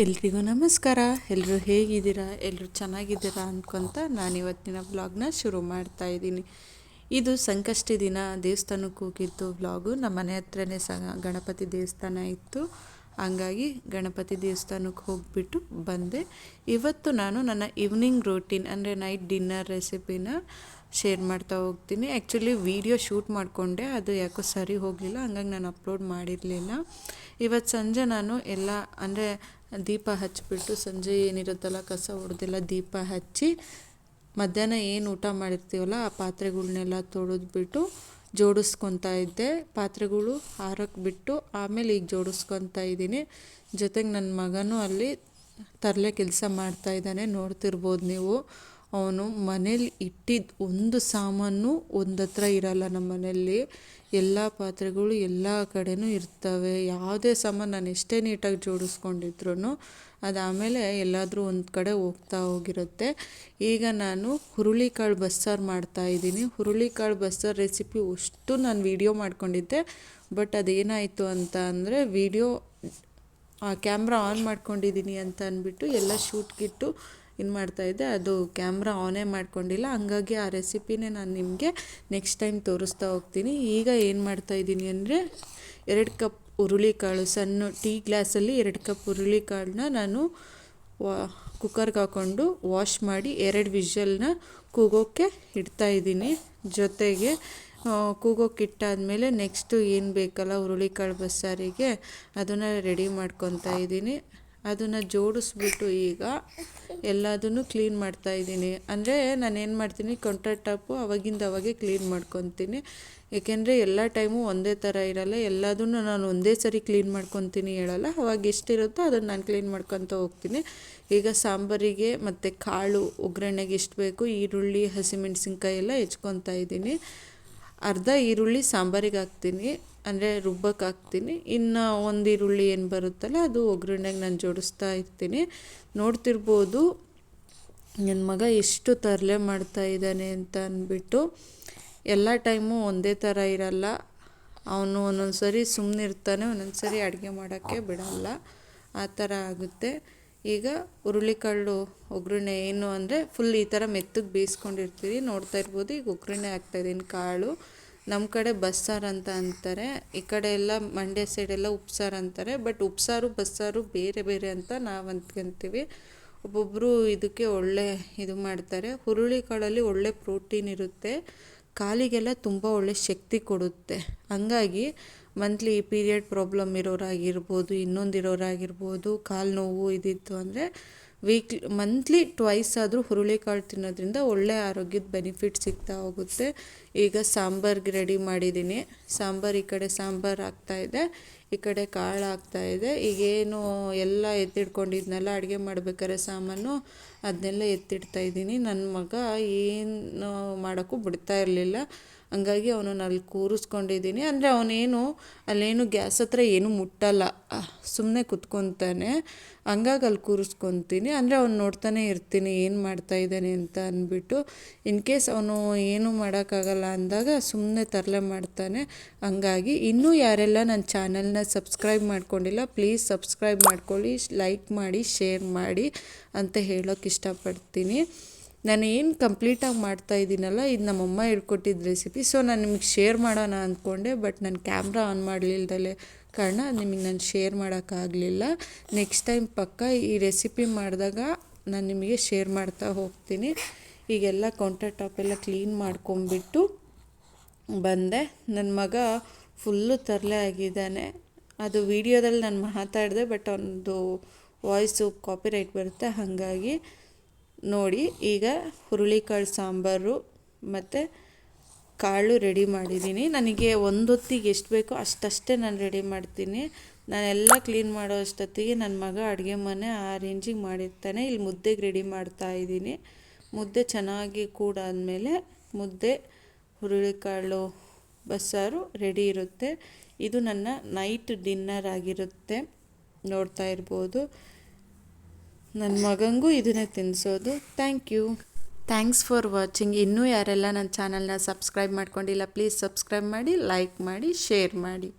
ಎಲ್ರಿಗೂ ನಮಸ್ಕಾರ. ಎಲ್ಲರೂ ಹೇಗಿದ್ದೀರಾ? ಎಲ್ಲರೂ ಚೆನ್ನಾಗಿದ್ದೀರಾ ಅಂದ್ಕೊತ ನಾನು ಇವತ್ತಿನ ವ್ಲಾಗ್ನ ಶುರು ಮಾಡ್ತಾ ಇದ್ದೀನಿ. ಇದು ಸಂಕಷ್ಟಿ ದಿನ ದೇವಸ್ಥಾನಕ್ಕೆ ಹೋಗಿದ್ದು ವ್ಲಾಗು. ನಮ್ಮ ಮನೆ ಹತ್ರನೇ ಗಣಪತಿ ದೇವಸ್ಥಾನ ಇತ್ತು, ಹಂಗಾಗಿ ಗಣಪತಿ ದೇವಸ್ಥಾನಕ್ಕೆ ಹೋಗಿಬಿಟ್ಟು ಬಂದೆ. ಇವತ್ತು ನಾನು ನನ್ನ ಈವ್ನಿಂಗ್ ರೂಟೀನ್ ಅಂದರೆ ನೈಟ್ ಡಿನ್ನರ್ ರೆಸಿಪಿನ ಶೇರ್ ಮಾಡ್ತಾ ಹೋಗ್ತೀನಿ. ಆ್ಯಕ್ಚುಲಿ ವಿಡಿಯೋ ಶೂಟ್ ಮಾಡಿಕೊಂಡೆ, ಅದು ಯಾಕೋ ಸರಿ ಹೋಗಲಿಲ್ಲ, ಹಂಗಾಗಿ ನಾನು ಅಪ್ಲೋಡ್ ಮಾಡಿರಲಿಲ್ಲ. ಇವತ್ತು ಸಂಜೆ ನಾನು ಎಲ್ಲ ಅಂದರೆ ದೀಪ ಹಚ್ಚಿಬಿಟ್ಟು ಸಂಜೆ ಏನಿರುತ್ತಲ್ಲ ಕಸ ಹೊಡೆದೆಲ್ಲ ದೀಪ ಹಚ್ಚಿ ಮಧ್ಯಾಹ್ನ ಏನು ಊಟ ಮಾಡಿರ್ತೀವಲ್ಲ ಆ ಪಾತ್ರೆಗಳ್ನೆಲ್ಲ ತೊಳೆದ್ಬಿಟ್ಟು ಜೋಡಿಸ್ಕೊತಾ ಇದ್ದೆ. ಪಾತ್ರೆಗಳು ಹಾರಕ್ಕೆ ಬಿಟ್ಟು ಆಮೇಲೆ ಈಗ ಜೋಡಿಸ್ಕೊತಾ ಇದ್ದೀನಿ. ಜೊತೆಗೆ ನನ್ನ ಮಗನೂ ಅಲ್ಲಿ ತರಲೆ ಕೆಲಸ ಮಾಡ್ತಾಯಿದ್ದಾನೆ, ನೋಡ್ತಿರ್ಬೋದು ನೀವು. ಅವನು ಮನೇಲಿ ಇಟ್ಟಿದ್ದ ಒಂದು ಸಾಮಾನು ಒಂದತ್ರ ಇರಲ್ಲ. ನಮ್ಮ ಮನೆಯಲ್ಲಿ ಎಲ್ಲ ಪಾತ್ರೆಗಳು ಎಲ್ಲ ಕಡೆನೂ ಇರ್ತವೆ. ಯಾವುದೇ ಸಾಮಾನು ನಾನು ಎಷ್ಟೇ ನೀಟಾಗಿ ಜೋಡಿಸ್ಕೊಂಡಿದ್ರು ಅದು ಆಮೇಲೆ ಎಲ್ಲಾದರೂ ಒಂದು ಕಡೆ ಹೋಗಿರುತ್ತೆ. ಈಗ ನಾನು ಹುರುಳಿಕಾಳು ಬಸ್ಸಾರು ಮಾಡ್ತಾಯಿದ್ದೀನಿ. ಹುರುಳಿಕಾಳು ಬಸ್ಸಾರು ರೆಸಿಪಿ ಅಷ್ಟು ನಾನು ವಿಡಿಯೋ ಮಾಡ್ಕೊಂಡಿದ್ದೆ, ಬಟ್ ಅದೇನಾಯಿತು ಅಂತ ಅಂದರೆ ಕ್ಯಾಮ್ರಾ ಆನ್ ಮಾಡ್ಕೊಂಡಿದ್ದೀನಿ ಅಂತ ಅಂದ್ಬಿಟ್ಟು ಎಲ್ಲ ಶೂಟ್ಗಿಟ್ಟು ಮಾಡ್ತಾಯಿದ್ದೆ, ಅದು ಕ್ಯಾಮ್ರಾ ಆನೇ ಮಾಡ್ಕೊಂಡಿಲ್ಲ. ಹಂಗಾಗಿ ಆ ರೆಸಿಪಿನೇ ನಾನು ನಿಮಗೆ ನೆಕ್ಸ್ಟ್ ಟೈಮ್ ತೋರಿಸ್ತಾ ಹೋಗ್ತೀನಿ. ಈಗ ಏನು ಮಾಡ್ತಾಯಿದ್ದೀನಿ ಅಂದರೆ 2 ಕಪ್ ಹುರುಳಿಕಾಳು, ಸಣ್ಣ ಟೀ ಗ್ಲಾಸಲ್ಲಿ 2 ಕಪ್ ಹುರುಳಿಕಾಳನ್ನ ನಾನು ಕುಕ್ಕರ್ಗೆ ಹಾಕ್ಕೊಂಡು ವಾಶ್ ಮಾಡಿ 2 ವಿಷಲ್ನ ಕೂಗೋಕ್ಕೆ ಇಡ್ತಾಯಿದ್ದೀನಿ. ಜೊತೆಗೆ ಕೂಗೋಕ್ಕೆ ಇಟ್ಟಾದಮೇಲೆ ನೆಕ್ಸ್ಟು ಏನು ಬೇಕಲ್ಲ ಹುರುಳಿಕಾಳು ಬಸ್ಸಾರಿಗೆ ಅದನ್ನು ರೆಡಿ ಮಾಡ್ಕೊತಾ ಇದ್ದೀನಿ. ಅದನ್ನು ಜೋಡಿಸ್ಬಿಟ್ಟು ಈಗ ಎಲ್ಲದನ್ನು ಕ್ಲೀನ್ ಮಾಡ್ತಾಯಿದ್ದೀನಿ. ಅಂದರೆ ನಾನೇನು ಮಾಡ್ತೀನಿ, ಕೌಂಟರ್ ಟಾಪು ಅವಾಗೆ ಕ್ಲೀನ್ ಮಾಡ್ಕೊತೀನಿ. ಏಕೆಂದರೆ ಎಲ್ಲ ಟೈಮು ಒಂದೇ ಥರ ಇರಲ್ಲ, ಎಲ್ಲದನ್ನು ನಾನು ಒಂದೇ ಸರಿ ಕ್ಲೀನ್ ಮಾಡ್ಕೊತೀನಿ ಹೇಳಲ್ಲ. ಅವಾಗ ಎಷ್ಟಿರುತ್ತೋ ಅದನ್ನು ನಾನು ಕ್ಲೀನ್ ಮಾಡ್ಕೊತ ಹೋಗ್ತೀನಿ. ಈಗ ಸಾಂಬಾರಿಗೆ ಮತ್ತು ಕಾಳು ಒಗ್ಗರಣೆಗೆ ಎಷ್ಟು ಬೇಕು ಈರುಳ್ಳಿ ಹಸಿಮೆಣ್ಸಿನ್ಕಾಯಿ ಎಲ್ಲ ಹೆಚ್ಕೊತಾ ಇದ್ದೀನಿ. ಅರ್ಧ ಈರುಳ್ಳಿ ಸಾಂಬಾರಿಗೆ ಹಾಕ್ತೀನಿ, ಅಂದರೆ ರುಬ್ಬಕ್ಕೆ ಹಾಕ್ತೀನಿ. ಇನ್ನು ಒಂದು ಈರುಳ್ಳಿ ಏನು ಬರುತ್ತಲ್ಲ ಅದು ಒಗ್ಗರಣೆಗೆ ನಾನು ಜೋಡಿಸ್ತಾ ಇರ್ತೀನಿ. ನೋಡ್ತಿರ್ಬೋದು ನನ್ನ ಮಗ ಎಷ್ಟು ತರಲೆ ಮಾಡ್ತಾಯಿದ್ದಾನೆ ಅಂತ ಅಂದ್ಬಿಟ್ಟು. ಎಲ್ಲ ಟೈಮು ಒಂದೇ ಥರ ಇರಲ್ಲ, ಅವನು ಒಂದೊಂದು ಸರಿ ಸುಮ್ಮನೆ ಇರ್ತಾನೆ, ಒಂದೊಂದು ಸರಿ ಅಡುಗೆ ಮಾಡೋಕ್ಕೆ ಬಿಡಲ್ಲ, ಆ ಥರ ಆಗುತ್ತೆ. ಈಗ ಹುರುಳಿಕಾಳು ಒಗ್ಗರಣೆ ಏನು ಅಂದರೆ ಫುಲ್ ಈ ಥರ ಮೆತ್ತಗೆ ಬೇಯಿಸ್ಕೊಂಡಿರ್ತೀವಿ. ನೋಡ್ತಾ ಇರ್ಬೋದು ಈಗ ಒಗ್ಗರಣೆ ಹಾಕ್ತಾಯಿದ್ದೀನಿ. ಕಾಳು ನಮ್ಮ ಕಡೆ ಬಸ್ಸಾರು ಅಂತ ಅಂತಾರೆ, ಈ ಕಡೆ ಎಲ್ಲ ಮಂಡ್ಯ ಸೈಡೆಲ್ಲ ಉಪ್ಸಾರು ಅಂತಾರೆ. ಬಟ್ ಉಪ್ಸಾರು ಬಸ್ಸಾರು ಬೇರೆ ಬೇರೆ ಅಂತ ನಾವು ಅಂದ್ಕೊಂತೀವಿ. ಒಬ್ಬೊಬ್ಬರು ಇದಕ್ಕೆ ಒಳ್ಳೆ ಇದು ಮಾಡ್ತಾರೆ. ಹುರುಳಿಕಾಳಲ್ಲಿ ಒಳ್ಳೆ ಪ್ರೋಟೀನ್ ಇರುತ್ತೆ, ಕಾಲಿಗೆಲ್ಲ ತುಂಬ ಒಳ್ಳೆ ಶಕ್ತಿ ಕೊಡುತ್ತೆ. ಹಂಗಾಗಿ ಮಂತ್ಲಿ ಪೀರಿಯಡ್ ಪ್ರಾಬ್ಲಮ್ ಇರೋರಾಗಿರ್ಬೋದು, ಇನ್ನೊಂದಿರೋರಾಗಿರ್ಬೋದು, ಕಾಲು ನೋವು ಇದಿತ್ತು ಅಂದರೆ ಮಂತ್ಲಿ ಟ್ವೈಸ್ ಆದರೂ ಹುರುಳಿಕಾಳು ತಿನ್ನೋದ್ರಿಂದ ಒಳ್ಳೆ ಆರೋಗ್ಯದ ಬೆನಿಫಿಟ್ ಸಿಗ್ತಾ ಹೋಗುತ್ತೆ. ಈಗ ಸಾಂಬಾರ್ಗೆ ರೆಡಿ ಮಾಡಿದ್ದೀನಿ. ಈ ಕಡೆ ಸಾಂಬಾರು ಹಾಕ್ತಾಯಿದ್ದೆ, ಈ ಕಡೆ ಕಾಳು ಹಾಕ್ತಾಯಿದ್ದೆ. ಈಗೇನು ಎಲ್ಲ ಎತ್ತಿಡ್ಕೊಂಡಿದ್ನೆಲ್ಲ ಅಡುಗೆ ಮಾಡ್ಬೇಕಾದ್ರೆ ಸಾಮಾನು ಅದನ್ನೆಲ್ಲ ಎತ್ತಿಡ್ತಾಯಿದ್ದೀನಿ. ನನ್ನ ಮಗ ಏನು ಮಾಡೋಕ್ಕೂ ಬಿಡ್ತಾ ಇರಲಿಲ್ಲ, ಹಂಗಾಗಿ ಅವನನ್ನು ಅಲ್ಲಿ ಕೂರಿಸ್ಕೊಂಡಿದ್ದೀನಿ. ಅಂದರೆ ಅಲ್ಲೇನು ಗ್ಯಾಸ್ ಹತ್ರ ಏನೂ ಮುಟ್ಟಲ್ಲ, ಸುಮ್ಮನೆ ಕುತ್ಕೊತಾನೆ, ಹಂಗಾಗಿ ಅಲ್ಲಿ ಕೂರಿಸ್ಕೊತೀನಿ. ಅಂದರೆ ಅವ್ನು ನೋಡ್ತಾನೆ ಇರ್ತೀನಿ ಏನು ಮಾಡ್ತಾಯಿದ್ದಾನೆ ಅಂತ ಅಂದ್ಬಿಟ್ಟು. ಇನ್ ಕೇಸ್ ಅವನು ಏನೂ ಮಾಡೋಕ್ಕಾಗಲ್ಲ ಅಂದಾಗ ಸುಮ್ಮನೆ ತರಲೆ ಮಾಡ್ತಾನೆ. ಹಂಗಾಗಿ ಇನ್ನೂ ಯಾರೆಲ್ಲ ನನ್ನ ಚಾನಲ್ನ ಸಬ್ಸ್ಕ್ರೈಬ್ ಮಾಡ್ಕೊಂಡಿಲ್ಲ ಪ್ಲೀಸ್ ಸಬ್ಸ್ಕ್ರೈಬ್ ಮಾಡ್ಕೊಳ್ಳಿ, ಲೈಕ್ ಮಾಡಿ, ಶೇರ್ ಮಾಡಿ ಅಂತ ಹೇಳೋಕ್ಕೆ ಇಷ್ಟಪಡ್ತೀನಿ. ನಾನು ಏನು ಕಂಪ್ಲೀಟಾಗಿ ಮಾಡ್ತಾಯಿದ್ದೀನಲ್ಲ ಇದು ನಮ್ಮಮ್ಮ ಹೇಳ್ಕೊಟ್ಟಿದ್ದ ರೆಸಿಪಿ. ಸೊ ನಾನು ನಿಮಗೆ ಶೇರ್ ಮಾಡೋಣ ಅಂದ್ಕೊಂಡೆ, ಬಟ್ ನಾನು ಕ್ಯಾಮ್ರಾ ಆನ್ ಮಾಡಲಿಲ್ದಲೇ ಕಾರಣ ನಿಮಗೆ ನಾನು ಶೇರ್ ಮಾಡೋಕ್ಕಾಗಲಿಲ್ಲ. ನೆಕ್ಸ್ಟ್ ಟೈಮ್ ಪಕ್ಕ ಈ ರೆಸಿಪಿ ಮಾಡಿದಾಗ ನಾನು ನಿಮಗೆ ಶೇರ್ ಮಾಡ್ತಾ ಹೋಗ್ತೀನಿ. ಈಗೆಲ್ಲ ಕೌಂಟರ್ ಟಾಪೆಲ್ಲ ಕ್ಲೀನ್ ಮಾಡ್ಕೊಂಬಿಟ್ಟು ಬಂದೆ. ನನ್ನ ಮಗ ಫುಲ್ಲು ತರಲೆ ಆಗಿದ್ದಾನೆ. ಅದು ವಿಡಿಯೋದಲ್ಲಿ ನಾನು ಮಾತಾಡಿದೆ, ಬಟ್ ಒಂದು ವಾಯ್ಸು ಕಾಪಿರೈಟ್ ಬರುತ್ತೆ, ಹಾಗಾಗಿ ನೋಡಿ. ಈಗ ಹುರುಳಿಕಾಳು ಸಾಂಬಾರು ಮತ್ತು ಕಾಳು ರೆಡಿ ಮಾಡಿದ್ದೀನಿ. ನನಗೆ ಒಂದೊತ್ತಿಗೆ ಎಷ್ಟು ಬೇಕೋ ಅಷ್ಟೇ ನಾನು ರೆಡಿ ಮಾಡ್ತೀನಿ. ನಾನೆಲ್ಲ ಕ್ಲೀನ್ ಮಾಡೋ ಅಷ್ಟೊತ್ತಿಗೆ ನನ್ನ ಮಗ ಅಡುಗೆ ಮನೆ ಆ ರೇಂಜಿಗೆ ಮಾಡಿರ್ತಾನೆ. ಇಲ್ಲಿ ಮುದ್ದೆಗೆ ರೆಡಿ ಮಾಡ್ತಾಯಿದ್ದೀನಿ. ಮುದ್ದೆ ಚೆನ್ನಾಗಿ ಕೂಡಾದಮೇಲೆ ಮುದ್ದೆ ಹುರುಳಿಕಾಳು ಬಸ್ಸಾರು ರೆಡಿ ಇರುತ್ತೆ. ಇದು ನನ್ನ ನೈಟ್ ಡಿನ್ನರ್ ಆಗಿರುತ್ತೆ, ನೋಡ್ತಾ ಇರ್ಬೋದು. ನನ್ನ ಮಗನಿಗೂ ಇದನ್ನೇ ತಿನ್ನಿಸೋದು. Thanks for watching. ಇನ್ನೂ ಯಾರೆಲ್ಲ ನನ್ನ ಚಾನಲ್ನ ಸಬ್ಸ್ಕ್ರೈಬ್ ಮಾಡ್ಕೊಂಡಿಲ್ಲ ಪ್ಲೀಸ್ ಸಬ್ಸ್ಕ್ರೈಬ್ ಮಾಡಿ, ಲೈಕ್ ಮಾಡಿ, ಶೇರ್ ಮಾಡಿ.